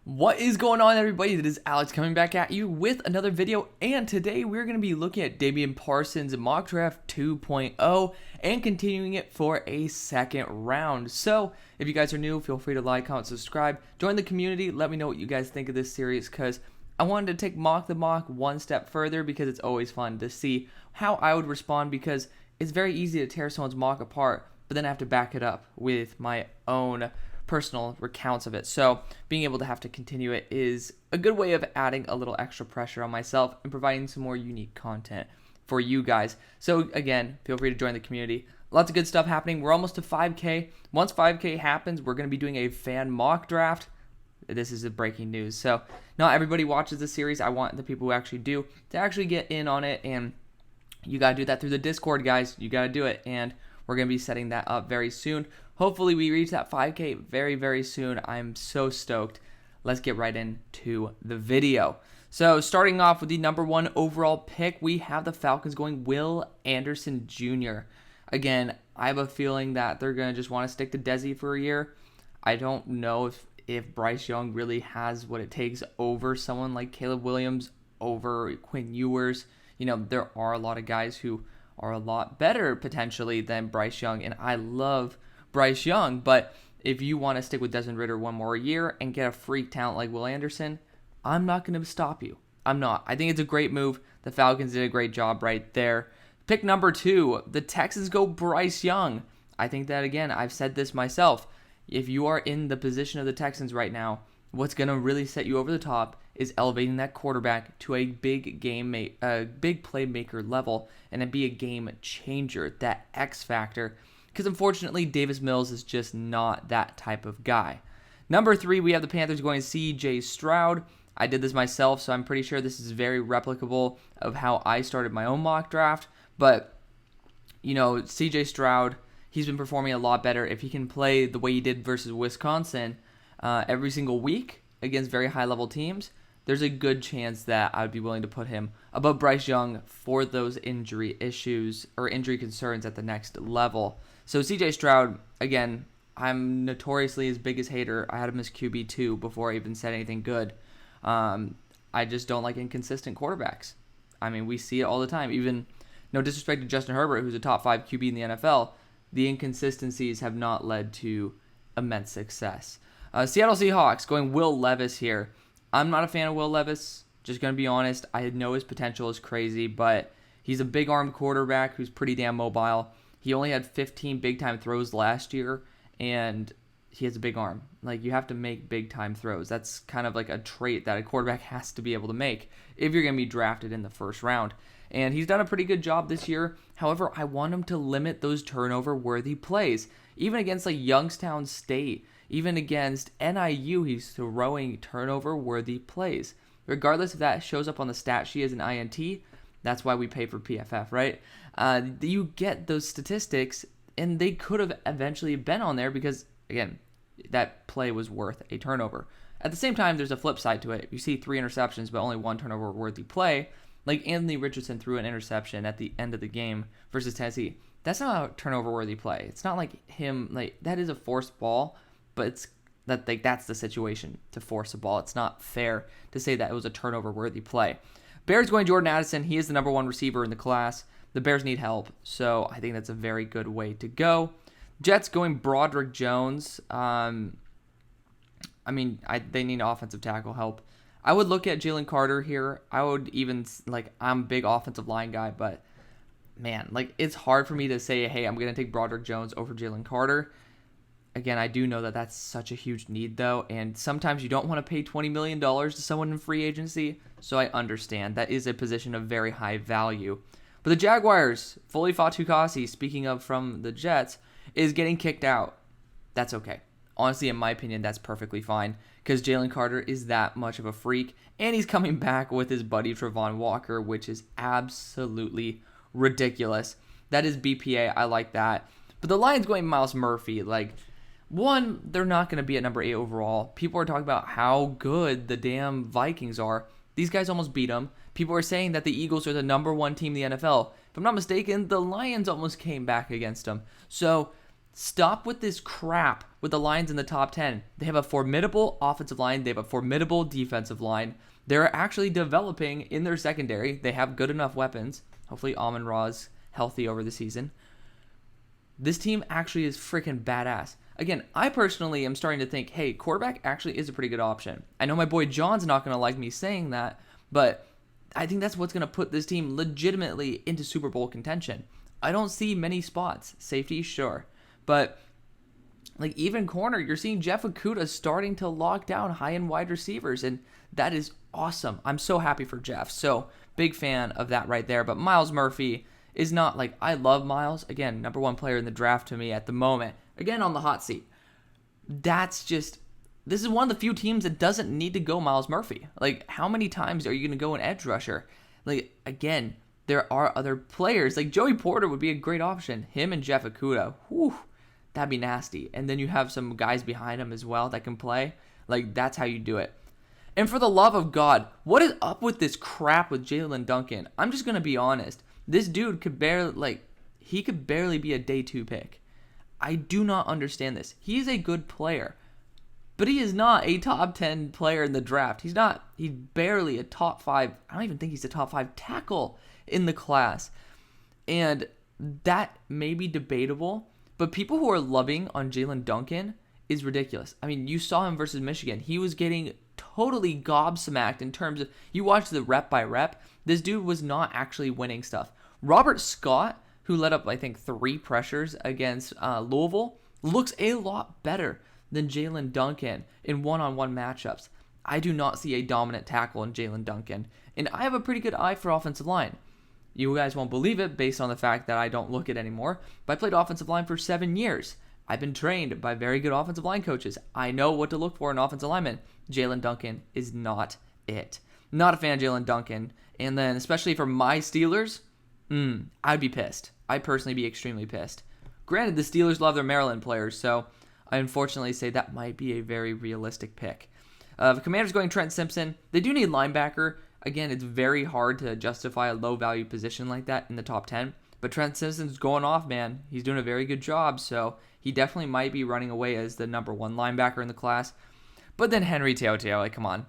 What is going on, everybody? It is Alex coming back at you with another video, and today we're going to be looking at Parson's mock draft 2.0 and continuing it for a second round. So if you guys are new, feel free to like, comment, subscribe, join the community. Let me know what you guys think of this series, because I wanted to take mock the mock one step further, because it's always fun to see how I would respond, because it's very easy to tear someone's mock apart, but then I have to back it up with my own personal recounts of it. So being able to have to continue it is a good way of adding a little extra pressure on myself and providing some more unique content for you guys. So again, feel free to join the community. Lots of good stuff happening. We're almost to 5K. Once 5K happens, we're going to be doing a fan mock draft. This is the breaking news. So not everybody watches the series. I want the people who actually do to actually get in on it, and you got to do that through the Discord, guys. You got to do it, and we're going to be setting that up very soon. Hopefully we reach that 5K very, very soon. I'm so stoked. Let's get right into the video. So starting off with the number 1 overall pick, we have the Falcons going Will Anderson Jr. Again, I have a feeling that they're going to just want to stick to Desi for a year. I don't know if Bryce Young really has what it takes over someone like Caleb Williams, over Quinn Ewers. You know, there are a lot of guys who are a lot better potentially than Bryce Young, and I love Bryce Young, but if you want to stick with Desmond Ridder one more year and get a freak talent like Will Anderson, I'm not going to stop you. I'm not. I think it's a great move. The Falcons did a great job right there. Pick number 2, the Texans go Bryce Young. I think that, again, I've said this myself. If you are in the position of the Texans right now, what's going to really set you over the top is elevating that quarterback to a big big playmaker level and then be a game changer, that X factor. Because unfortunately, Davis Mills is just not that type of guy. Number 3, we have the Panthers going CJ Stroud. I did this myself, so I'm pretty sure this is very replicable of how I started my own mock draft. But, you know, CJ Stroud, he's been performing a lot better. If he can play the way he did versus Wisconsin every single week against very high-level teams, there's a good chance that I would be willing to put him above Bryce Young for those injury issues or injury concerns at the next level. So CJ Stroud, again, I'm notoriously his biggest hater. I had him as QB2 before I even said anything good. I just don't like inconsistent quarterbacks. I mean, we see it all the time. Even, no disrespect to Justin Herbert, who's a top 5 QB in the NFL, the inconsistencies have not led to immense success. Seattle Seahawks going Will Levis here. I'm not a fan of Will Levis, just going to be honest. I know his potential is crazy, but he's a big-armed quarterback who's pretty damn mobile. He only had 15 big-time throws last year, and he has a big arm. Like, you have to make big-time throws. That's kind of like a trait that a quarterback has to be able to make if you're going to be drafted in the first round. And he's done a pretty good job this year. However, I want him to limit those turnover-worthy plays. Even against like Youngstown State, even against NIU, he's throwing turnover-worthy plays. Regardless if that shows up on the stat sheet as an INT, that's why we pay for PFF, right? You get those statistics, and they could have eventually been on there because, again, that play was worth a turnover. At the same time, there's a flip side to it. If you see 3 interceptions but only 1 turnover-worthy play, like Anthony Richardson threw an interception at the end of the game versus Tennessee, that's not a turnover-worthy play. It's not like him, like, that is a forced ball, but it's that, like, that's the situation to force a ball. It's not fair to say that it was a turnover-worthy play. Bears going Jordan Addison. He is the number 1 receiver in the class. The Bears need help, so I think that's a very good way to go. Jets going Broderick Jones. They need offensive tackle help. I would look at Jalen Carter here. I would even, like, I'm a big offensive line guy, but, man, like, it's hard for me to say, hey, I'm going to take Broderick Jones over Jalen Carter. Again, I do know that that's such a huge need, though, and sometimes you don't want to pay $20 million to someone in free agency, so I understand. That is a position of very high value. But the Jaguars, Foley Fatukasi, speaking of from the Jets, is getting kicked out. That's okay. Honestly, in my opinion, that's perfectly fine because Jalen Carter is that much of a freak, and he's coming back with his buddy Travon Walker, which is absolutely ridiculous. That is BPA. I like that. But the Lions going Miles Murphy, like, one, they're not going to be at number 8 overall. People are talking about how good the damn Vikings are. These guys almost beat them. People are saying that the Eagles are the number 1 team in the NFL. If I'm not mistaken, the Lions almost came back against them. So Stop with this crap with the Lions in the top 10. They have a formidable offensive line. They have a formidable defensive line. They're actually developing in their secondary. They have good enough weapons. Hopefully Amon-Ra's healthy over the season. This team actually is freaking badass. Again, I personally am starting to think, hey, quarterback actually is a pretty good option. I know my boy John's not going to like me saying that, but I think that's what's going to put this team legitimately into Super Bowl contention. I don't see many spots. Safety, sure. But like even corner, you're seeing Jeff Okudah starting to lock down high-end wide receivers, and that is awesome. I'm so happy for Jeff. So big fan of that right there. But Myles Murphy is not like, I love Myles. Again, number one player in the draft to me at the moment. Again, on the hot seat. This is one of the few teams that doesn't need to go Myles Murphy. Like, how many times are you going to go an edge rusher? Like, again, there are other players. Like, Joey Porter would be a great option. Him and Jeff Okudah. Whew, that'd be nasty. And then you have some guys behind him as well that can play. Like, that's how you do it. And for the love of God, what is up with this crap with Jalen Duncan? I'm just going to be honest. This dude could barely be a day 2 pick. I do not understand this. He is a good player, but he is not a top 10 player in the draft. He's barely a top 5. I don't even think he's a top 5 tackle in the class. And that may be debatable, but people who are loving on Jalen Duncan is ridiculous. I mean, you saw him versus Michigan. He was getting totally gobsmacked in terms of, you watch the rep by rep, this dude was not actually winning stuff. Robert Scott, who led up, I think, 3 pressures against Louisville, looks a lot better than Jalen Duncan in one-on-one matchups. I do not see a dominant tackle in Jalen Duncan, and I have a pretty good eye for offensive line. You guys won't believe it based on the fact that I don't look at it anymore, but I played offensive line for 7 years. I've been trained by very good offensive line coaches. I know what to look for in offensive linemen. Jalen Duncan is not it. Not a fan of Jalen Duncan. And then, especially for my Steelers, I'd be pissed. I'd personally be extremely pissed. Granted, the Steelers love their Maryland players, so I unfortunately say that might be a very realistic pick. The Commanders going Trent Simpson. They do need linebacker. Again, it's very hard to justify a low-value position like that in the top 10. But Trent Simpson's going off, man. He's doing a very good job, so he definitely might be running away as the number 1 linebacker in the class. But then Henry To'oTo'o, like, come on.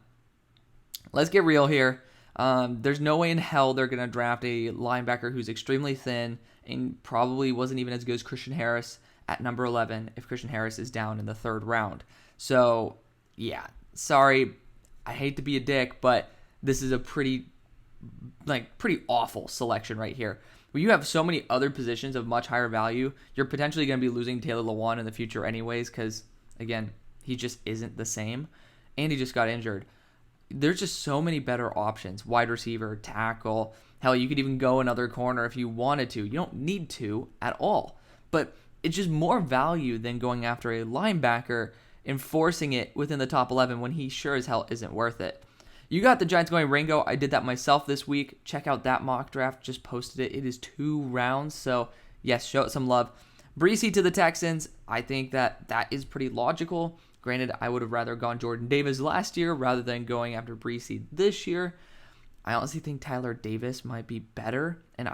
Let's get real here. There's no way in hell they're going to draft a linebacker who's extremely thin and probably wasn't even as good as Christian Harris at number 11 if Christian Harris is down in the 3rd round. So, yeah, sorry. I hate to be a dick, but this is a pretty awful selection right here. When you have so many other positions of much higher value, you're potentially going to be losing Taylor Lewan in the future anyways because, again, he just isn't the same, and he just got injured. There's just so many better options. Wide receiver, tackle. Hell, you could even go another corner if you wanted to. You don't need to at all. But it's just more value than going after a linebacker and forcing it within the top 11 when he sure as hell isn't worth it. You got the Giants going Ringo. I did that myself this week. Check out that mock draft. Just posted it. It is 2 rounds. So, yes, show it some love. Breesy to the Texans. I think that is pretty logical. Granted, I would have rather gone Jordan Davis last year rather than going after Breesy this year. I honestly think Tyler Davis might be better, and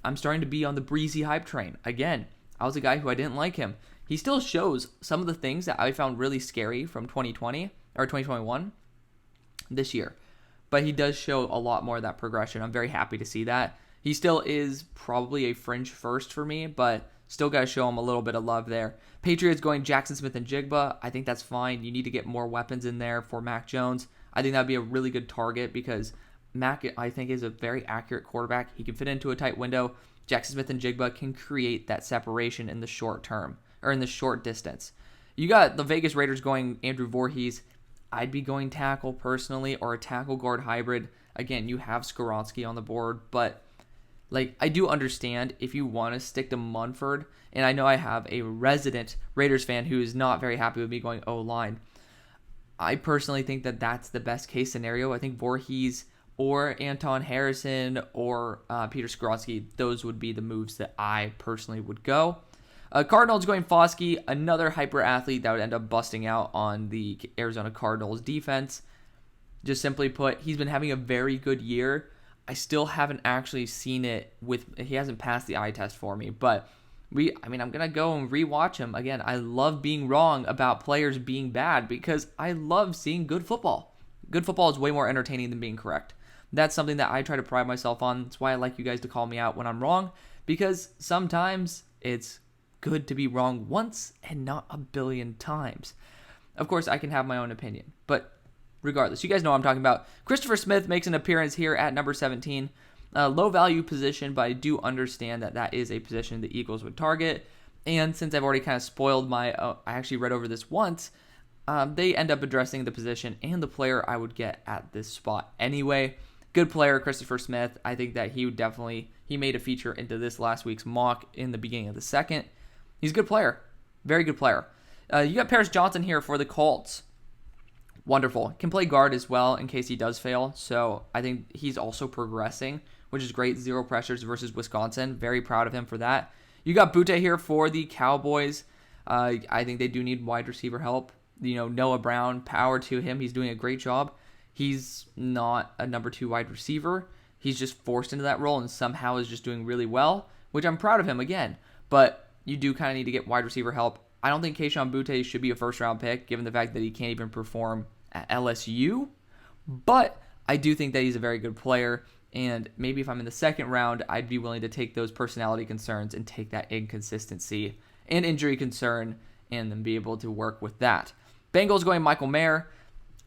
I'm starting to be on the Breesy hype train. Again, I was a guy who I didn't like him. He still shows some of the things that I found really scary from 2020 or 2021 this year, but he does show a lot more of that progression. I'm very happy to see that. He still is probably a fringe first for me, but still got to show him a little bit of love there. Patriots going Jackson Smith and Jigba. I think that's fine. You need to get more weapons in there for Mac Jones. I think that would be a really good target because Mac, I think, is a very accurate quarterback. He can fit into a tight window. Jackson Smith and Jigba can create that separation in the short term or in the short distance. You got the Vegas Raiders going Andrew Voorhees. I'd be going tackle personally or a tackle guard hybrid. Again, you have Skoronski on the board, but I do understand if you want to stick to Munford, and I know I have a resident Raiders fan who is not very happy with me going O-line. I personally think that that's the best case scenario. I think Voorhees or Anton Harrison or Peter Skoronski, those would be the moves that I personally would go. Cardinals going Foskey, another hyper athlete that would end up busting out on the Arizona Cardinals defense. Just simply put, he's been having a very good year. I still haven't actually seen it he hasn't passed the eye test for me, but I'm going to go and rewatch him. Again, I love being wrong about players being bad because I love seeing good football. Good football is way more entertaining than being correct. That's something that I try to pride myself on. That's why I like you guys to call me out when I'm wrong, because sometimes it's good to be wrong once and not a billion times. Of course, I can have my own opinion, but regardless, you guys know what I'm talking about. Christopher Smith makes an appearance here at number 17. Low value position, but I do understand that that is a position the Eagles would target. And since I've already kind of spoiled I actually read over this once, they end up addressing the position and the player I would get at this spot anyway. Good player, Christopher Smith. I think that he made a feature into this last week's mock in the beginning of the second. He's a good player. Very good player. You got Paris Johnson here for the Colts. Wonderful. Can play guard as well in case he does fail. So I think he's also progressing, which is great. 0 pressures versus Wisconsin. Very proud of him for that. You got Butte here for the Cowboys. I think they do need wide receiver help. Noah Brown, power to him. He's doing a great job. He's not a number 2 wide receiver. He's just forced into that role and somehow is just doing really well, which I'm proud of him again. But you do kind of need to get wide receiver help. I don't think Kayshon Boutte should be a first-round pick, given the fact that he can't even perform at LSU. But I do think that he's a very good player, and maybe if I'm in the second round, I'd be willing to take those personality concerns and take that inconsistency and injury concern and then be able to work with that. Bengals going Michael Mayer.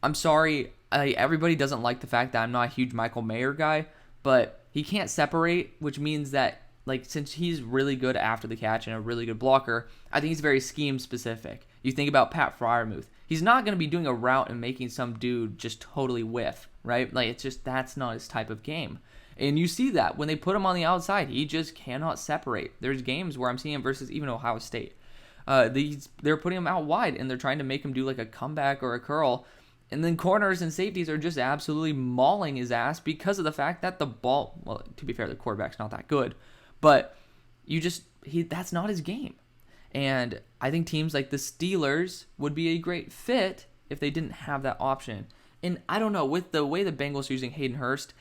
I'm sorry, everybody doesn't like the fact that I'm not a huge Michael Mayer guy, but he can't separate, which means that since he's really good after the catch and a really good blocker, I think he's very scheme specific. You think about Pat Freiermuth. He's not going to be doing a route and making some dude just totally whiff, right? That's not his type of game. And you see that when they put him on the outside, he just cannot separate. There's games where I'm seeing him versus even Ohio State. They're putting him out wide and they're trying to make him do a comeback or a curl. And then corners and safeties are just absolutely mauling his ass because of the fact that the ball, well, to be fair, the quarterback's not that good. But that's not his game. And I think teams like the Steelers would be a great fit if they didn't have that option. And I don't know, with the way the Bengals are using Hayden Hurst,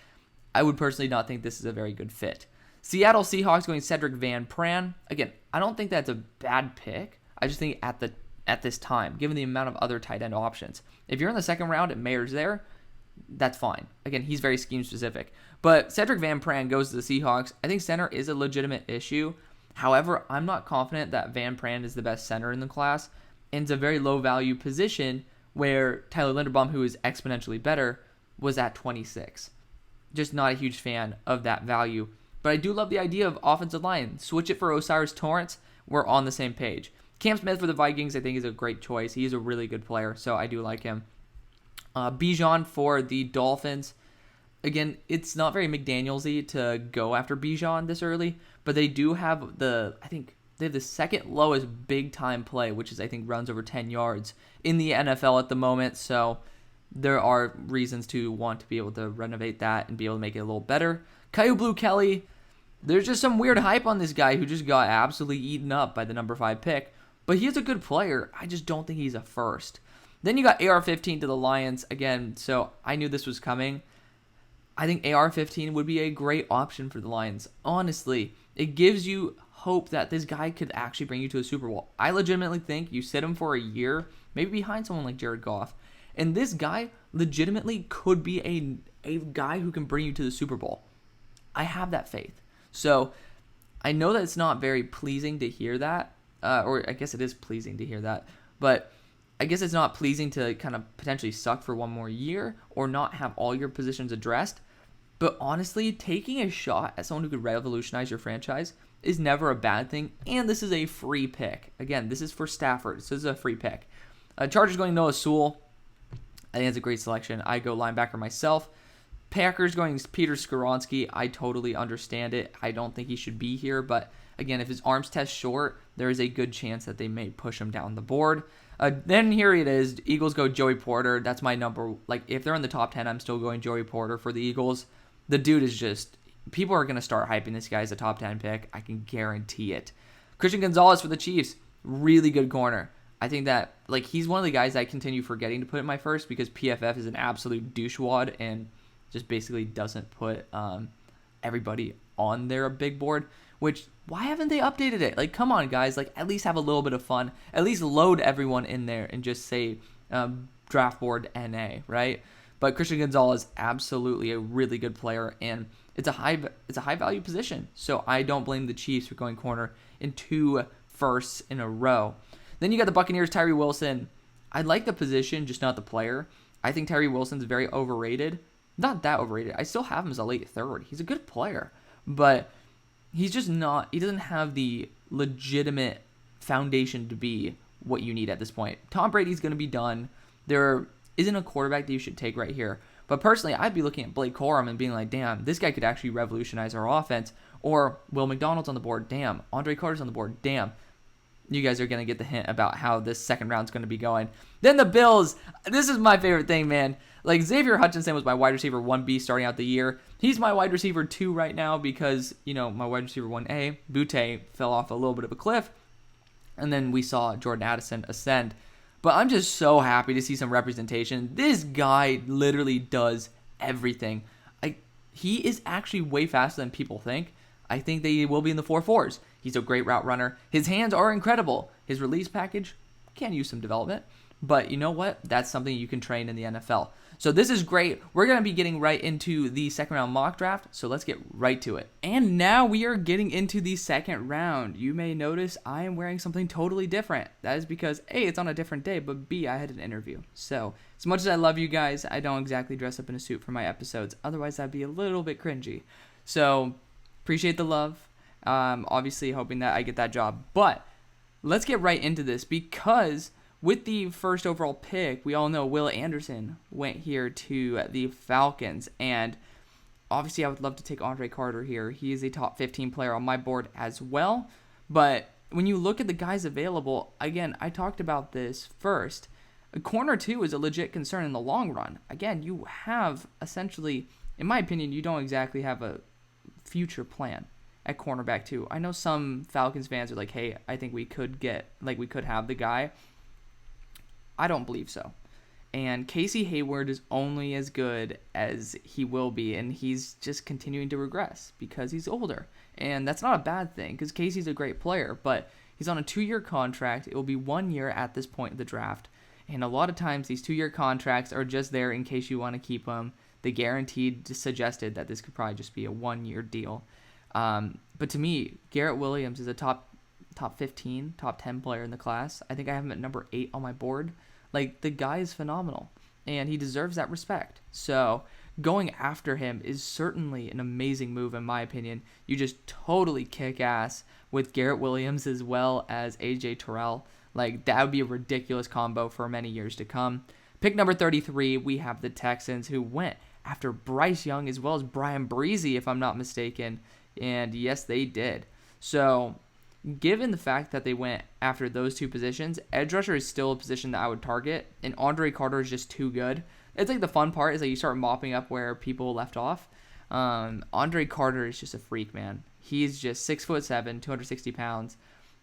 I would personally not think this is a very good fit. Seattle Seahawks going Cedric Van Pran. Again, I don't think that's a bad pick. I just think at this time, given the amount of other tight end options, if you're in the second round and Mayer's there, that's fine. Again, he's very scheme specific. But Cedric Van Pran goes to the Seahawks. I think center is a legitimate issue. However, I'm not confident that Van Pran is the best center in the class. And it's a very low value position where Tyler Linderbaum, who is exponentially better, was at 26. Just not a huge fan of that value. But I do love the idea of offensive line. Switch it for Osiris Torrance. We're on the same page. Cam Smith for the Vikings, I think, is a great choice. He's a really good player, so I do like him. Bijan for the Dolphins. Again, it's not very McDaniels-y to go after Bijan this early, but they do have the second lowest big-time play, which is, I think, runs over 10 yards in the NFL at the moment, so there are reasons to want to be able to renovate that and be able to make it a little better. Kyu Blue Kelly, there's just some weird hype on this guy who just got absolutely eaten up by the number 5 pick, but he is a good player. I just don't think he's a first. Then you got AR-15 to the Lions again, so I knew this was coming. I think AR-15 would be a great option for the Lions. Honestly, it gives you hope that this guy could actually bring you to a Super Bowl. I legitimately think you sit him for a year, maybe behind someone like Jared Goff, and this guy legitimately could be a guy who can bring you to the Super Bowl. I have that faith. So I know that it's not very pleasing to hear that, or I guess it is pleasing to hear that, but I guess it's not pleasing to kind of potentially suck for one more year or not have all your positions addressed. But honestly, taking a shot at someone who could revolutionize your franchise is never a bad thing. And this is a free pick. Again, this is for Stafford, so this is a free pick. Chargers going Noah Sewell. I think that's a great selection. I go linebacker myself. Packers going Peter Skoronski. I totally understand it. I don't think he should be here. But again, if his arms test short, there is a good chance that they may push him down the board. Then here it is. Eagles go Joey Porter. That's my number. If they're in the top 10, I'm still going Joey Porter for the Eagles. The dude is just... People are going to start hyping this guy as a top 10 pick. I can guarantee it. Christian Gonzalez for the Chiefs. Really good corner. I think that he's one of the guys I continue forgetting to put in my first because PFF is an absolute douchewad and just basically doesn't put everybody on their big board, which, why haven't they updated it? Like, come on, guys. Like, at least have a little bit of fun. At least load everyone in there and just say draft board NA, right? But Christian Gonzalez, absolutely a really good player, and it's a high value position. So I don't blame the Chiefs for going corner in 2 firsts in a row. Then you got the Buccaneers, Tyree Wilson. I like the position, just not the player. I think Tyree Wilson's very overrated. Not that overrated. I still have him as a late third. He's a good player, but he's just not. He doesn't have the legitimate foundation to be what you need at this point. Tom Brady's going to be done. There isn't a quarterback that you should take right here. But personally, I'd be looking at Blake Corum and being like, damn, this guy could actually revolutionize our offense. Or Will McDonald's on the board. Damn. Andre Carter's on the board. Damn. You guys are going to get the hint about how this second round's going to be going. Then the Bills. This is my favorite thing, man. Like, Xavier Hutchinson was my wide receiver 1B starting out the year. He's my wide receiver 2 right now because, my wide receiver 1A, Butte, fell off a little bit of a cliff. And then we saw Jordan Addison ascend. But I'm just so happy to see some representation. This guy literally does everything. He is actually way faster than people think. I think they will be in the 4.4s. He's a great route runner. His hands are incredible. His release package can use some development. But you know what? That's something you can train in the NFL. So this is great. We're going to be getting right into the second round mock draft. So let's get right to it. And now we are getting into the second round. You may notice I am wearing something totally different. That is because A, it's on a different day, but B, I had an interview. So as much as I love you guys, I don't exactly dress up in a suit for my episodes. Otherwise, that'd be a little bit cringy. So appreciate the love. Obviously hoping that I get that job. But let's get right into this because with the first overall pick, we all know Will Anderson went here to the Falcons. And obviously I would love to take Andre Carter here. He is a top 15 player on my board as well. But when you look at the guys available, again, I talked about this first. A corner 2 is a legit concern in the long run. Again, you have essentially, in my opinion, you don't exactly have a future plan at cornerback 2. I know some Falcons fans are like, hey, I think we could have the guy. I don't believe so. And Casey Hayward is only as good as he will be, and he's just continuing to regress because he's older. And that's not a bad thing because Casey's a great player, but he's on a 2-year contract. It will be 1 year at this point in the draft. And a lot of times these 2-year contracts are just there in case you want to keep them. They guaranteed suggested that this could probably just be a 1-year deal. But to me, Garrett Williams is a top 15, top 10 player in the class. I think I have him at number 8 on my board. Like, the guy is phenomenal, and he deserves that respect. So going after him is certainly an amazing move, in my opinion. You just totally kick ass with Garrett Williams as well as AJ Terrell. Like, that would be a ridiculous combo for many years to come. Pick number 33, we have the Texans, who went after Bryce Young as well as Brian Breezy, if I'm not mistaken. And yes, they did. So given the fact that they went after those 2 positions, edge rusher is still a position that I would target, and Andre Carter is just too good. It's like the fun part is that you start mopping up where people left off. Andre Carter is just a freak, man. He's just 6'7", 260 pounds.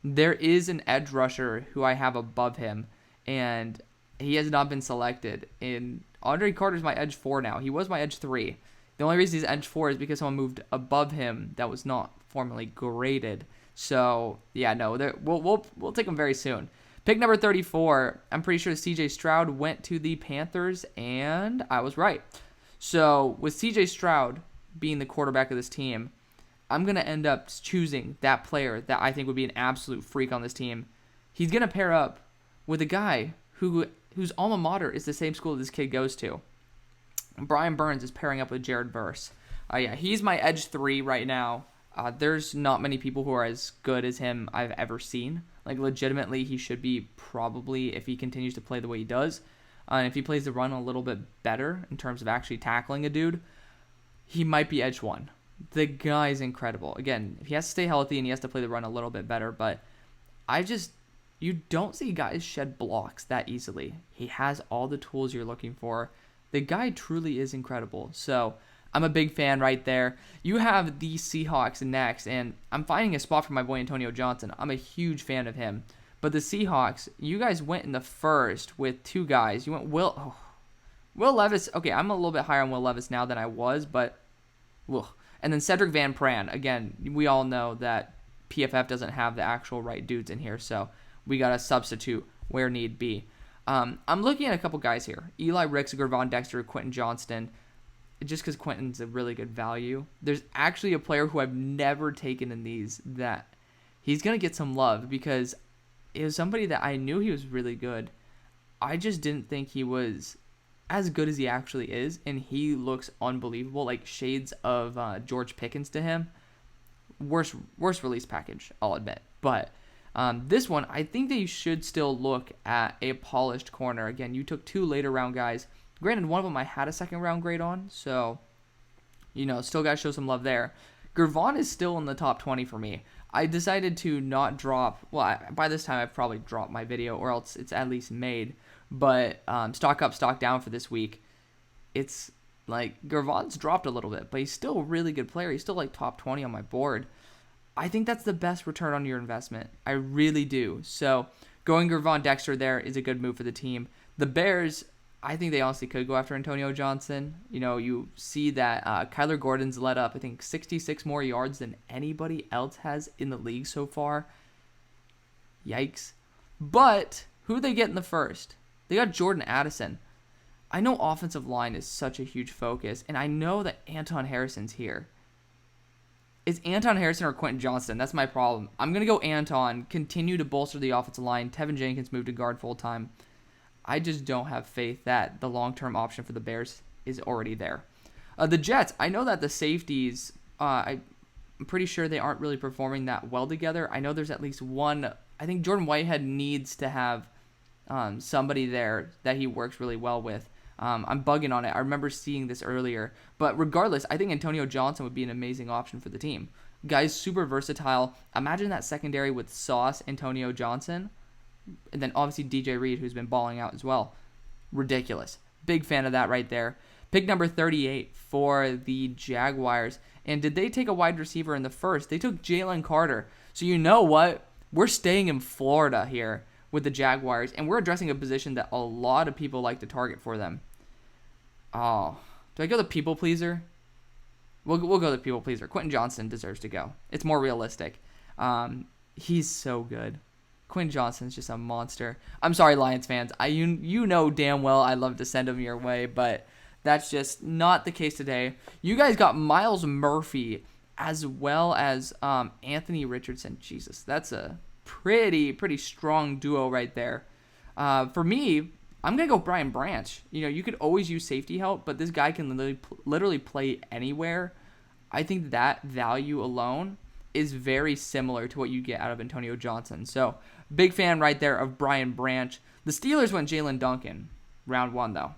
There is an edge rusher who I have above him, and he has not been selected. And Andre Carter's my edge 4 now. He was my edge 3. The only reason he's edge 4 is because someone moved above him that was not formally graded. So, yeah, no, we'll take him very soon. Pick number 34, I'm pretty sure CJ Stroud went to the Panthers, and I was right. So, with CJ Stroud being the quarterback of this team, I'm going to end up choosing that player that I think would be an absolute freak on this team. He's going to pair up with a guy whose alma mater is the same school this kid goes to. Brian Burns is pairing up with Jared Verse. Yeah, he's my edge 3 right now. There's not many people who are as good as him I've ever seen. Like, legitimately, he should be probably, if he continues to play the way he does, and if he plays the run a little bit better in terms of actually tackling a dude, he might be edge 1. The guy's incredible. Again, he has to stay healthy and he has to play the run a little bit better, but you don't see guys shed blocks that easily. He has all the tools you're looking for. The guy truly is incredible. So I'm a big fan right there. You have the Seahawks next, and I'm finding a spot for my boy Antonio Johnson. I'm a huge fan of him. But the Seahawks, you guys went in the first with 2 guys. You went Will Levis. Okay, I'm a little bit higher on Will Levis now than I was, but And then Cedric Van Pran, again, we all know that PFF doesn't have the actual right dudes in here, so we got to substitute where need be. I'm looking at a couple guys here. Eli Ricks, Gervon Dexter, Quentin Johnston, just because Quentin's a really good value. There's actually a player who I've never taken in these that he's going to get some love because it was somebody that I knew he was really good. I just didn't think he was as good as he actually is, and he looks unbelievable, like shades of George Pickens to him. Worst release package, I'll admit. But this one, I think that you should still look at a polished corner. Again, you took 2 later round guys. Granted, one of them I had a second round grade on, so, still got to show some love there. Gervon is still in the top 20 for me. I decided to not drop, by this time I've probably dropped my video, or else it's at least made, but stock up, stock down for this week. It's like Gervon's dropped a little bit, but he's still a really good player. He's still like top 20 on my board. I think that's the best return on your investment. I really do. So going Gervon Dexter there is a good move for the team. The Bears, I think they honestly could go after Antonio Johnson. You see that Kyler Gordon's led up, I think, 66 more yards than anybody else has in the league so far. Yikes. But who they get in the first? They got Jordan Addison. I know offensive line is such a huge focus, and I know that Anton Harrison's here. It's Anton Harrison or Quentin Johnston. That's my problem. I'm going to go Anton, continue to bolster the offensive line. Tevin Jenkins moved to guard full-time. I just don't have faith that the long-term option for the Bears is already there. The Jets, I know that the safeties, I'm pretty sure they aren't really performing that well together. I know there's at least one. I think Jordan Whitehead needs to have somebody there that he works really well with. I'm bugging on it. I remember seeing this earlier. But regardless, I think Antonio Johnson would be an amazing option for the team. Guy's super versatile. Imagine that secondary with Sauce, Antonio Johnson, and then obviously DJ Reed, who's been balling out as well. Ridiculous. Big fan of that right there. Pick number 38 for the Jaguars. And did they take a wide receiver in the first? They took Jalen Carter. So you know what? We're staying in Florida here with the Jaguars, and we're addressing a position that a lot of people like to target for them. Oh, do I go the people pleaser? We'll go the people pleaser. Quentin Johnston deserves to go. It's more realistic. He's so good. Quentin Johnston's just a monster. I'm sorry, Lions fans. You know damn well I love to send him your way, but that's just not the case today. You guys got Myles Murphy as well as Anthony Richardson. Jesus, that's a pretty strong duo right there. For me, I'm going to go Brian Branch. You could always use safety help, but this guy can literally play anywhere. I think that value alone is very similar to what you get out of Antonio Johnson. So, big fan right there of Brian Branch. The Steelers went Jalen Duncan, round 1, though.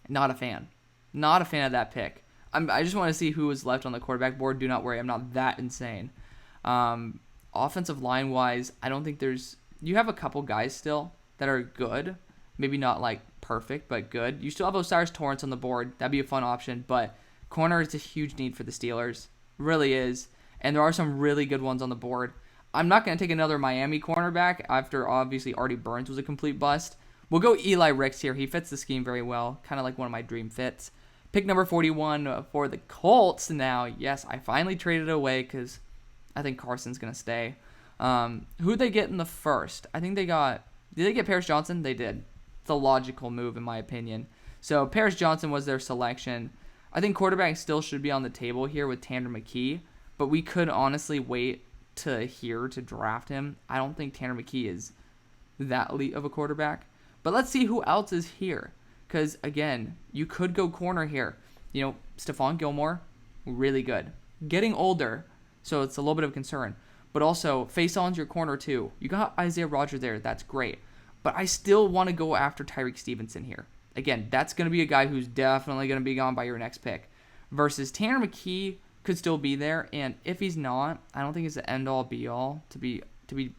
Not a fan. Not a fan of that pick. I just want to see who is left on the quarterback board. Do not worry, I'm not that insane. Offensive line-wise, I don't think there's... You have a couple guys still that are good. Maybe not, perfect, but good. You still have Osiris Torrance on the board. That'd be a fun option, but corner is a huge need for the Steelers. Really is. And there are some really good ones on the board. I'm not going to take another Miami cornerback after, obviously, Artie Burns was a complete bust. We'll go Eli Ricks here. He fits the scheme very well. Kind of like one of my dream fits. Pick number 41 for the Colts now. Yes, I finally traded it away because I think Carson's going to stay. Who'd they get in the first? I think they got... Did they get Paris Johnson? They did. It's a logical move, in my opinion. So, Paris Johnson was their selection. I think quarterback still should be on the table here with Tanner McKee, but we could honestly wait to draft him. I don't think Tanner McKee is that elite of a quarterback. But let's see who else is here. Because, again, you could go corner here. Stephon Gilmore, really good. Getting older, so it's a little bit of a concern. But also, Faison's your corner too. You got Isaiah Rodgers there. That's great. But I still want to go after Tyreek Stevenson here. Again, that's going to be a guy who's definitely going to be gone by your next pick. Versus Tanner McKee could still be there. And if he's not, I don't think it's the end-all, be-all, to be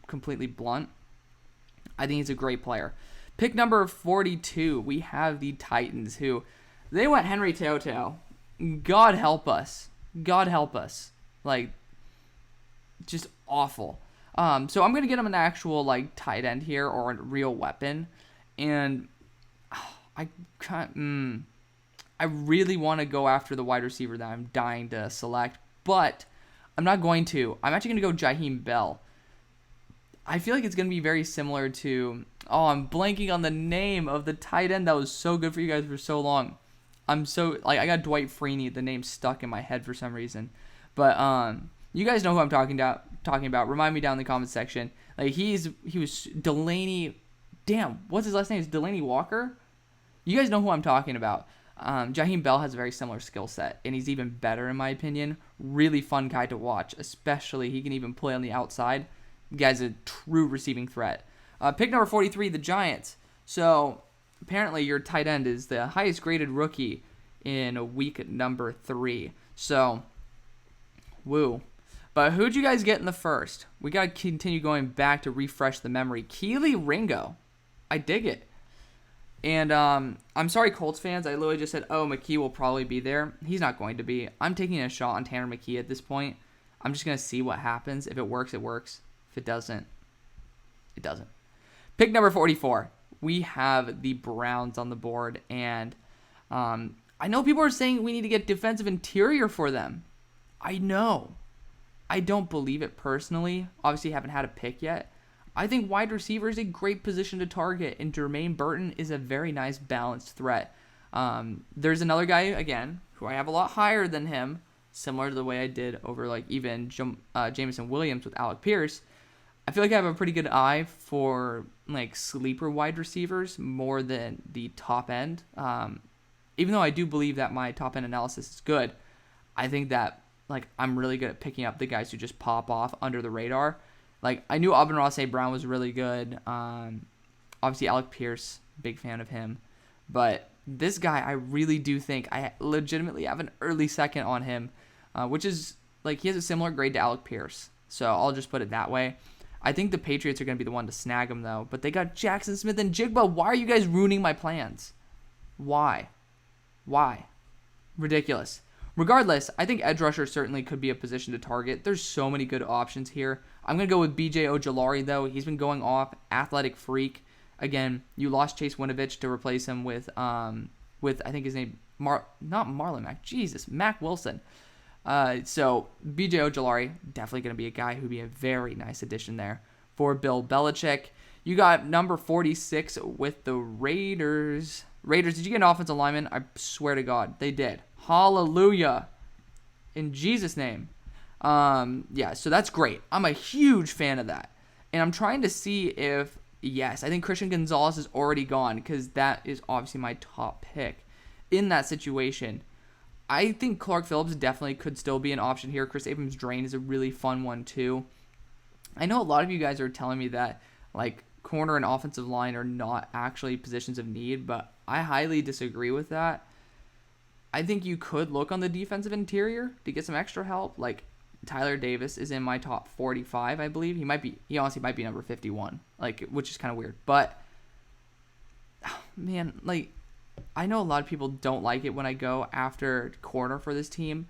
completely blunt. I think he's a great player. Pick number 42, we have the Titans, who they went Henry To'oTo'o. God help us. God help us. Just awful. So I'm going to get him an actual tight end here or a real weapon. And I can't... I really want to go after the wide receiver that I'm dying to select, but I'm not going to. I'm actually going to go Jaheim Bell. I feel like it's going to be very similar to... Oh, I'm blanking on the name of the tight end that was so good for you guys for so long. I got Dwight Freeney. The name stuck in my head for some reason. But you guys know who I'm talking about. Remind me down in the comment section. Like he was Delaney. Damn, what's his last name? Is Delaney Walker? You guys know who I'm talking about. Jaheim Bell has a very similar skill set, and he's even better in my opinion. Really fun guy to watch, especially he can even play on the outside. The guy's a true receiving threat. Pick number 43, the Giants. So apparently your tight end is the highest graded rookie in week number 3. So, woo. But who'd you guys get in the first? We got to continue going back to refresh the memory. Keely Ringo. I dig it. And I'm sorry, Colts fans. I literally just said, oh, McKee will probably be there. He's not going to be. I'm taking a shot on Tanner McKee at this point. I'm just going to see what happens. If it works, it works. If it doesn't, it doesn't. Pick number 44. We have the Browns on the board. And I know people are saying we need to get defensive interior for them. I know. I don't believe it personally. Obviously, haven't had a pick yet. I think wide receiver is a great position to target, and Jermaine Burton is a very nice balanced threat. There's another guy, again, who I have a lot higher than him, similar to the way I did over like even Jameson Williams with Alec Pierce. I feel like I have a pretty good eye for like sleeper wide receivers more than the top end. Even though I do believe that my top end analysis is good, I think that like I'm really good at picking up the guys who just pop off under the radar. Like, I knew Amon-Ra St. Brown was really good. Obviously, Alec Pierce, big fan of him. But this guy, I really do think I legitimately have an early second on him, which is, like, he has a similar grade to Alec Pierce. So I'll just put it that way. I think the Patriots are going to be the one to snag him, though. But they got Jackson Smith and Jigba. Why are you guys ruining my plans? Why? Ridiculous. Regardless, I think edge rusher certainly could be a position to target. There's so many good options here. I'm going to go with B.J. Ojulari, though. He's been going off. Athletic freak. Again, you lost Chase Winovich to replace him with I think his name, not Marlon Mack. Jesus, Mac Wilson. So, B.J. Ojulari, definitely going to be a guy who'd be a very nice addition there for Bill Belichick. You got number 46 with the Raiders. Raiders, did you get an offensive lineman? I swear to God, they did. Hallelujah. In Jesus' name. Yeah, so that's great. I'm a huge fan of that. And I'm trying to see if, yes, I think Christian Gonzalez is already gone because that is obviously my top pick in that situation. I think Clark Phillips definitely could still be an option here. Chris Abrams-Drain is a really fun one too. I know a lot of you guys are telling me that like corner and offensive line are not actually positions of need, but I highly disagree with that. I think you could look on the defensive interior to get some extra help. Like Tyler Davis is in my top 45, I believe. He honestly might be number 51, like, which is kind of weird. But man, like, I know a lot of people don't like it when I go after corner for this team.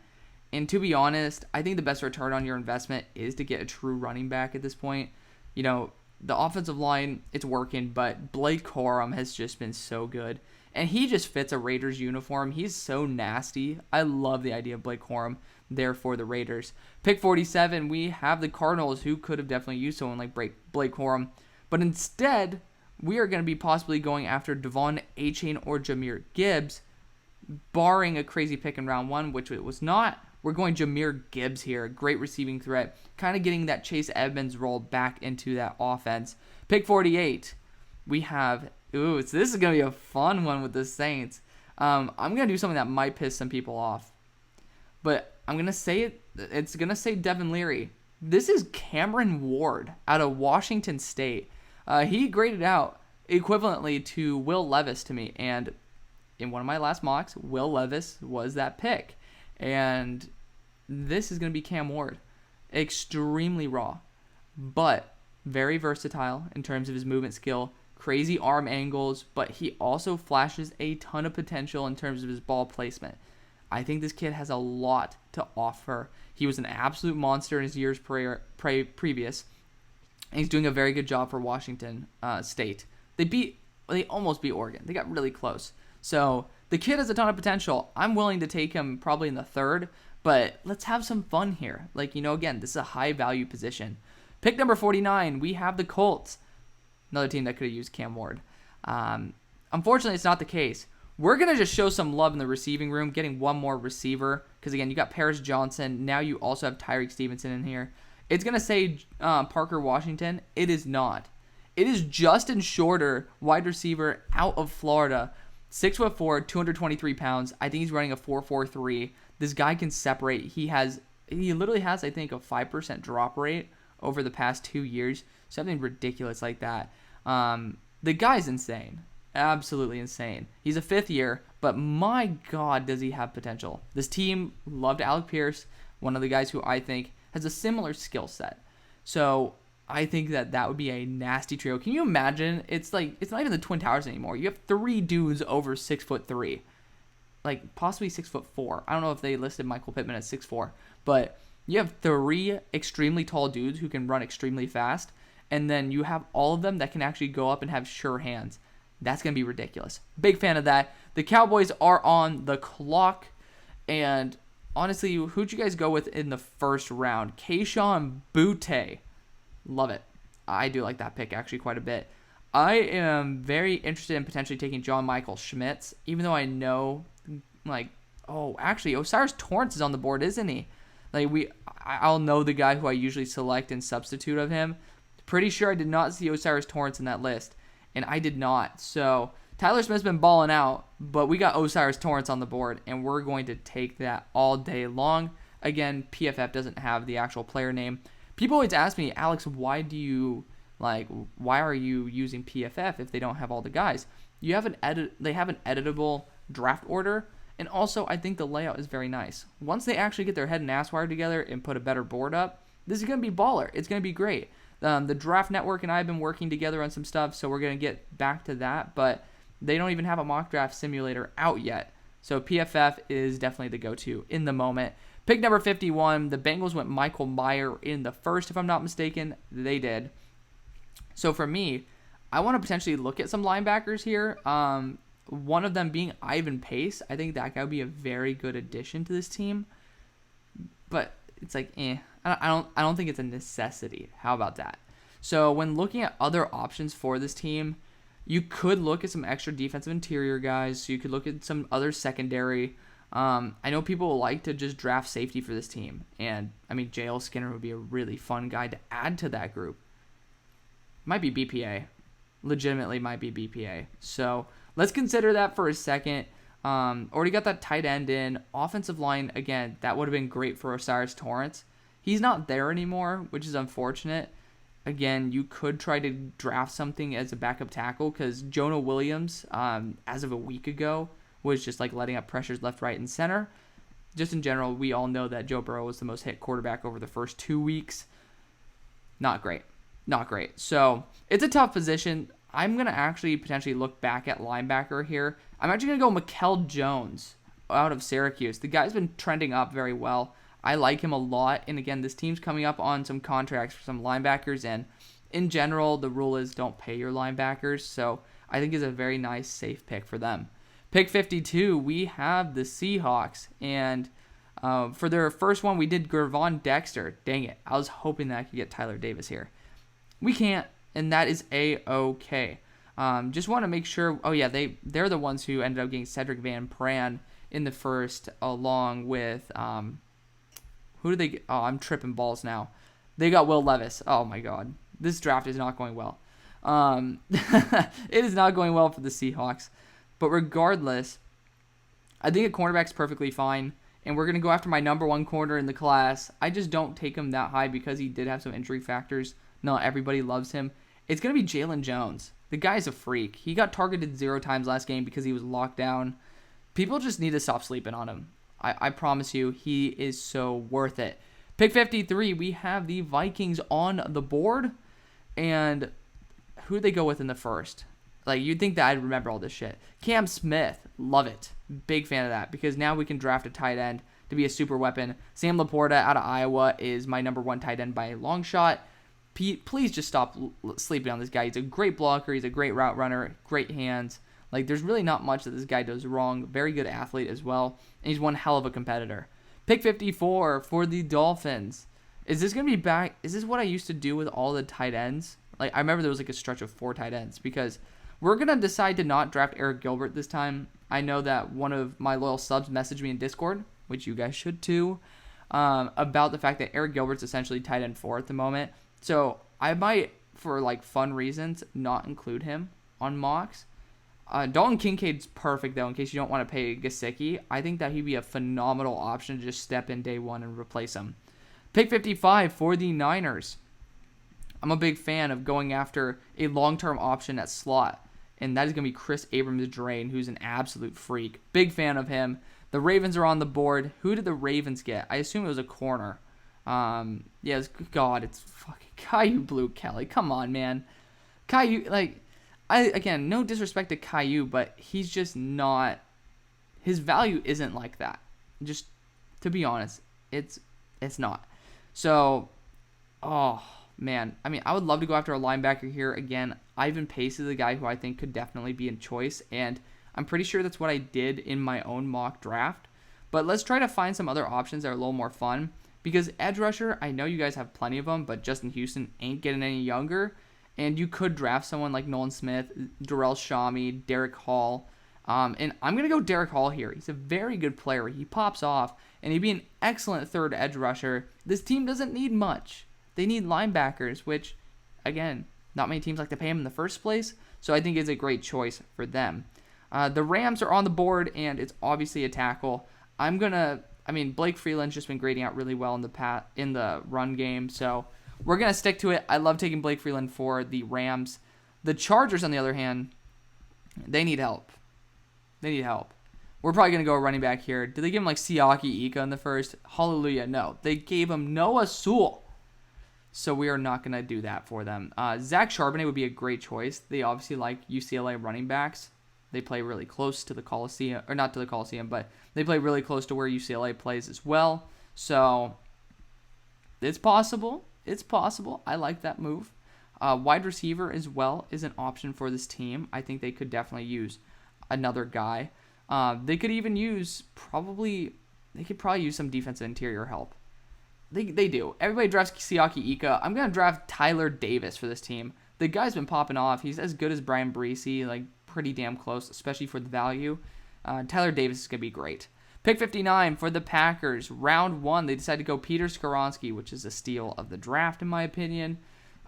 And to be honest, I think the best return on your investment is to get a true running back at this point. You know, the offensive line, it's working, but Blake Corum has just been so good. And he just fits a Raiders uniform. He's so nasty. I love the idea of Blake Corum there for the Raiders. Pick 47, we have the Cardinals, who could have definitely used someone like Blake Corum. But instead, we are going to be possibly going after Devon Achane or Jahmyr Gibbs, barring a crazy pick in round 1, which it was not. We're going Jahmyr Gibbs here, great receiving threat, kind of getting that Chase Edmonds role back into that offense. Pick 48, we have... Ooh, so this is going to be a fun one with the Saints. I'm going to do something that might piss some people off. But I'm going to say it. It's going to say Devin Leary. This is Cameron Ward out of Washington State. He graded out equivalently to Will Levis to me. And in one of my last mocks, Will Levis was that pick. And this is going to be Cam Ward. Extremely raw, but very versatile in terms of his movement skill. Crazy arm angles, but he also flashes a ton of potential in terms of his ball placement. I think this kid has a lot to offer. He was an absolute monster in his years previous, and he's doing a very good job for Washington State. They almost beat Oregon. They got really close. So The kid has a ton of potential. I'm willing to take him probably in the third, but let's have some fun here. Like, again, this is a high value position. Pick number 49, we have the Colts. Another team that could have used Cam Ward. Unfortunately, it's not the case. We're going to just show some love in the receiving room, getting one more receiver. Because, again, you got Paris Johnson. Now you also have Tyreek Stevenson in here. It's going to say Parker Washington. It is not. It is Justin Shorter, wide receiver out of Florida. 6'4", 223 pounds. I think he's running a 4.43. This guy can separate. He literally has, I think, a 5% drop rate over the past 2 years. Something ridiculous like that. The guy's insane. Absolutely insane. He's a fifth year, but my God, does he have potential. This team loved Alec Pierce, one of the guys who I think has a similar skill set. So I think that would be a nasty trio. Can you imagine? It's not even the Twin Towers anymore. You have 3 dudes over 6'3", like possibly 6'4". I don't know if they listed Michael Pittman at 6'4", but you have 3 extremely tall dudes who can run extremely fast, and then you have all of them that can actually go up and have sure hands. That's going to be ridiculous. Big fan of that. The Cowboys are on the clock, and honestly, who'd you guys go with in the first round? Kayshon Boutte. Love it. I do like that pick actually quite a bit. I am very interested in potentially taking John Michael Schmitz, even though I know, actually, Osiris Torrance is on the board, isn't he? I'll know the guy who I usually select in substitute of him. Pretty sure I did not see Osiris Torrance in that list, and I did not. So Tyler Smith's been balling out, but we got Osiris Torrance on the board, and we're going to take that all day long. Again, PFF doesn't have the actual player name. People always ask me, Alex, why are you using PFF if they don't have all the guys? They have an editable draft order, and also I think the layout is very nice. Once they actually get their head and ass wired together and put a better board up, this is going to be baller. It's going to be great. The Draft Network and I have been working together on some stuff, so we're going to get back to that, but they don't even have a mock draft simulator out yet. So PFF is definitely the go-to in the moment. Pick number 51, the Bengals went Michael Mayer in the first, if I'm not mistaken. They did. So for me, I want to potentially look at some linebackers here. One of them being Ivan Pace. I think that guy would be a very good addition to this team. But it's like, I don't think it's a necessity. How about that? So when looking at other options for this team, you could look at some extra defensive interior guys. So you could look at some other secondary. I know people like to just draft safety for this team. And, J.L. Skinner would be a really fun guy to add to that group. Might be BPA. Legitimately might be BPA. So let's consider that for a second. Already got that tight end in. Offensive line, again, that would have been great for Osiris Torrance. He's not there anymore, which is unfortunate. Again, you could try to draft something as a backup tackle because Jonah Williams, as of a week ago, was just letting up pressures left, right, and center. Just in general, we all know that Joe Burrow was the most hit quarterback over the first 2 weeks. Not great. So it's a tough position. I'm going to actually potentially look back at linebacker here. I'm actually going to go Mikael Jones out of Syracuse. The guy's been trending up very well. I like him a lot. And again, this team's coming up on some contracts for some linebackers. And in general, the rule is don't pay your linebackers. So I think it's a very nice, safe pick for them. Pick 52, we have the Seahawks. And for their first one, we did Gervon Dexter. Dang it. I was hoping that I could get Tyler Davis here. We can't, and that is A-okay. Just want to make sure. Oh, yeah, they're the ones who ended up getting Cedric Van Pran in the first, along with who did they get? Oh, I'm tripping balls now. They got Will Levis. Oh, my God. This draft is not going well. It is not going well for the Seahawks. But regardless, I think a cornerback's perfectly fine, and we're going to go after my number one corner in the class. I just don't take him that high because he did have some injury factors. Not everybody loves him. It's going to be Jalen Jones. The guy's a freak. He got targeted 0 times last game because he was locked down. People just need to stop sleeping on him. I promise you, he is so worth it. Pick 53, we have the Vikings on the board. And who they go with in the first? You'd think that I'd remember all this shit. Cam Smith. Love it. Big fan of that because now we can draft a tight end to be a super weapon. Sam Laporta out of Iowa is my number 1 tight end by a long shot. Please just stop sleeping on this guy. He's a great blocker. He's a great route runner. Great hands. Like, there's really not much that this guy does wrong. Very good athlete as well, and he's one hell of a competitor. Pick 54 for the Dolphins. Is this going to be back? Is this what I used to do with all the tight ends? Like, I remember there was like a stretch of 4 tight ends, because we're going to decide to not draft Eric Gilbert this time. I know that one of my loyal subs messaged me in Discord, which you guys should too, about the fact that Eric Gilbert's essentially tight end 4 at the moment. So I might, for like fun reasons, not include him on mocks. Dalton Kincaid's perfect, though, in case you don't want to pay Gesicki. I think that he'd be a phenomenal option to just step in day one and replace him. Pick 55 for the Niners. I'm a big fan of going after a long-term option at slot, and that is going to be Chris Abrams-Drain, who's an absolute freak. Big fan of him. The Ravens are on the board. Who did the Ravens get? I assume it was a corner. It's fucking Caillou Blue Kelly. Come on, man. Caillou, again, no disrespect to Caillou, but he's just not, his value isn't like that. Just, to be honest, it's not. So, man, I mean, I would love to go after a linebacker here. Again, Ivan Pace is a guy who I think could definitely be in choice, and I'm pretty sure that's what I did in my own mock draft. But let's try to find some other options that are a little more fun, because edge rusher, I know you guys have plenty of them, but Justin Houston ain't getting any younger, and you could draft someone like Nolan Smith, Darrell Shami, Derek Hall, and I'm going to go Derek Hall here. He's a very good player. He pops off, and he'd be an excellent third edge rusher. This team doesn't need much. They need linebackers, which, again, not many teams like to pay him in the first place, so I think it's a great choice for them. The Rams are on the board, and it's obviously a tackle. Blake Freeland's just been grading out really well in the run game, so we're going to stick to it. I love taking Blake Freeland for the Rams. The Chargers, on the other hand, they need help. We're probably going to go running back here. Did they give him like Siaki Ika in the first? Hallelujah, no. They gave him Noah Sewell. So we are not going to do that for them. Zach Charbonnet would be a great choice. They obviously like UCLA running backs. They play really close to the Coliseum, or not to the Coliseum, but they play really close to where UCLA plays as well. So it's possible. I like that move. Wide receiver as well is an option for this team. I think they could definitely use another guy. They could probably use some defensive interior help. They do. Everybody drafts Siaki Ika. I'm going to draft Tyler Davis for this team. The guy's been popping off. He's as good as Brian Breesy, like pretty damn close, especially for the value. Tyler Davis is going to be great. Pick 59 for the Packers. Round 1, they decided to go Peter Skoronski, which is a steal of the draft in my opinion.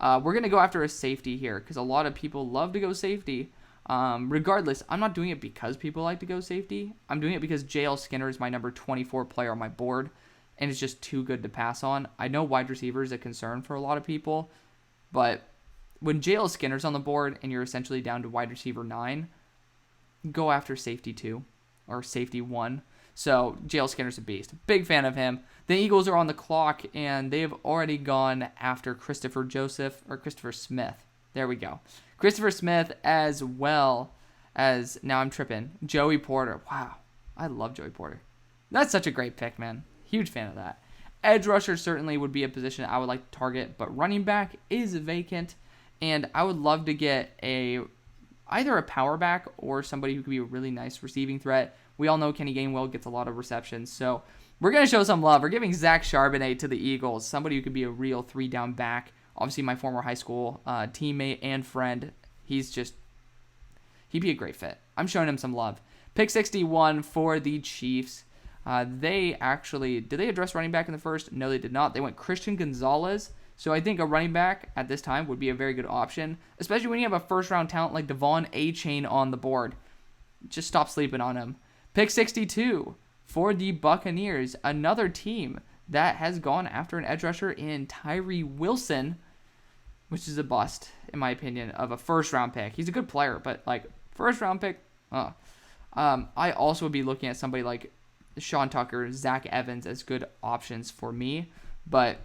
We're going to go after a safety here because a lot of people love to go safety. Regardless, I'm not doing it because people like to go safety. I'm doing it because JL Skinner is my number 24 player on my board, and it's just too good to pass on. I know wide receiver is a concern for a lot of people, but when JL Skinner's on the board and you're essentially down to wide receiver 9, go after safety 2 or safety 1. So JL Skinner's a beast. Big fan of him. The Eagles are on the clock, and they have already gone after Christopher Smith. There we go. Christopher Smith, as well as, now I'm tripping, Joey Porter. Wow, I love Joey Porter. That's such a great pick, man. Huge fan of that. Edge rusher certainly would be a position I would like to target, but running back is vacant, and I would love to get either a power back or somebody who could be a really nice receiving threat. We all know Kenny Gainwell gets a lot of receptions, so we're going to show some love. We're giving Zach Charbonnet to the Eagles, somebody who could be a real 3-down back. Obviously, my former high school teammate and friend. He'd be a great fit. I'm showing him some love. Pick 61 for the Chiefs. Did they address running back in the first? No, they did not. They went Christian Gonzalez. So I think a running back at this time would be a very good option, especially when you have a first-round talent like Devon Achane on the board. Just stop sleeping on him. Pick 62 for the Buccaneers, another team that has gone after an edge rusher in Tyree Wilson, which is a bust, in my opinion, of a first-round pick. He's a good player, but, first-round pick, I also would be looking at somebody like Sean Tucker, Zach Evans as good options for me. But,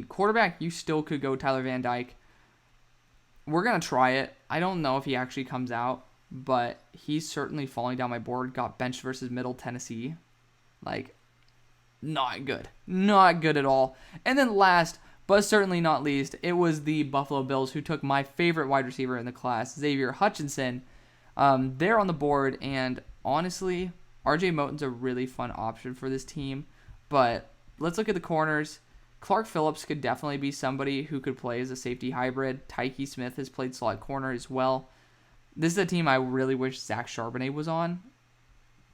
quarterback, you still could go Tyler Van Dyke. We're going to try it. I don't know if he actually comes out, but he's certainly falling down my board. Got benched versus Middle Tennessee. Not good. Not good at all. And then last, but certainly not least, it was the Buffalo Bills who took my favorite wide receiver in the class, Xavier Hutchinson. They're on the board, and honestly, RJ Moten's a really fun option for this team. But let's look at the corners. Clark Phillips could definitely be somebody who could play as a safety hybrid. Tyke Smith has played slot corner as well. This is a team I really wish Zach Charbonnet was on.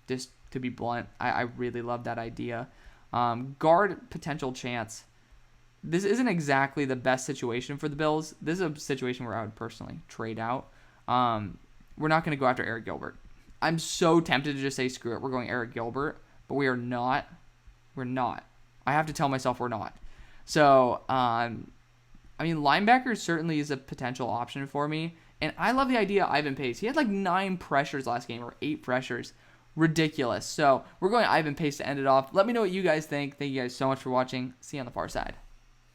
Just to be blunt, I really love that idea. Guard potential chance. This isn't exactly the best situation for the Bills. This is a situation where I would personally trade out. We're not going to go after Eric Gilbert. I'm so tempted to just say screw it. We're going Eric Gilbert, but we are not. We're not. I have to tell myself we're not. So, linebacker certainly is a potential option for me. And I love the idea of Ivan Pace. He had like 9 pressures last game, or 8 pressures. Ridiculous. So, we're going Ivan Pace to end it off. Let me know what you guys think. Thank you guys so much for watching. See you on the far side.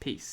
Peace.